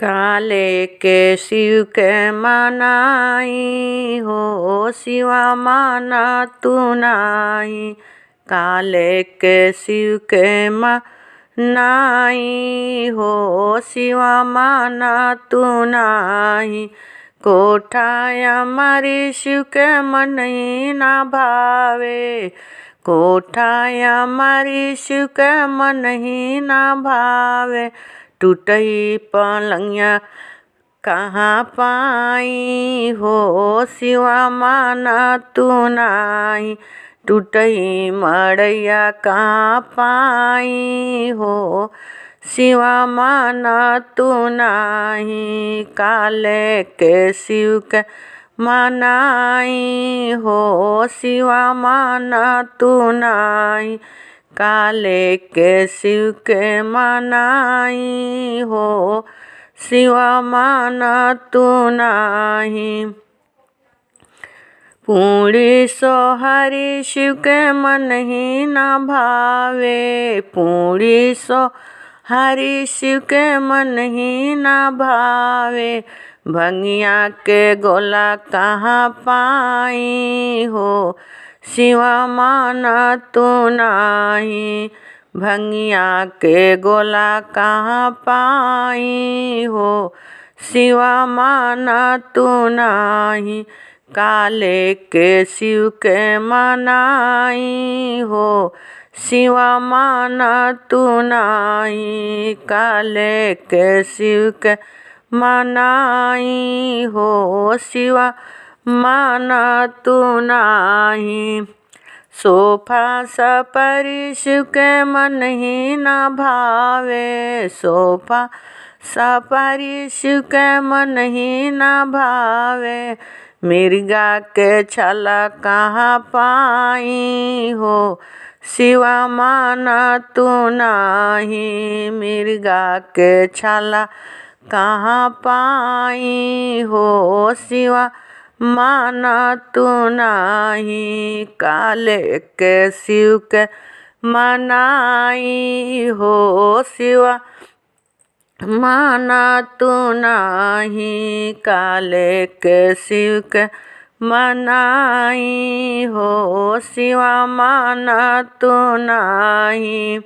काले के शिव के मनाई हो, शिवा माना तू नाही। काले के शिव के मनाई हो, शिवा माना तू नाही। कोठाया मारी शिव के मन ही ना भावे, कोठाया मारी शिव के मन ही ना भावे। टूटही पलंगिया कहाँ पाई हो, शिवा माना तू नाही। टूटही मड़ैया कहाँ पाई हो, शिवा माना तू नाही। काले के शिव के मनाई हो, शिवा माना तू नाही। काले के शिव के मनाई हो, शिवा माना तू नाही। पूरी सोहारी शिव के मन ही ना भावे, पूरी सोहारी शिव के मन ही ना भावे। भंगिया के गोला कहाँ पाई हो, शिवा माना तू नाही। भंगिया के गोला कहाँ पाई हो, शिवा माना तू नाही। काले के शिव के मनाई हो, शिवा माना तू नाही। काले के शिव के मनाई हो, शिवा माना तू नाही। सोफा सपरी शिव के मन ही ना भावे, सोफा सपरी शिव के मन ही ना भावे। मिर्गा के छाला कहाँ पाई हो, शिवा माना तू नाही। मिर्गा के छाला कहाँ पाई हो, शिवा माना तू नाही। काले के शिव के मनाई हो, शिवा माना तू नाही। काले के शिव के मनाई हो, शिवा माना तू नाही।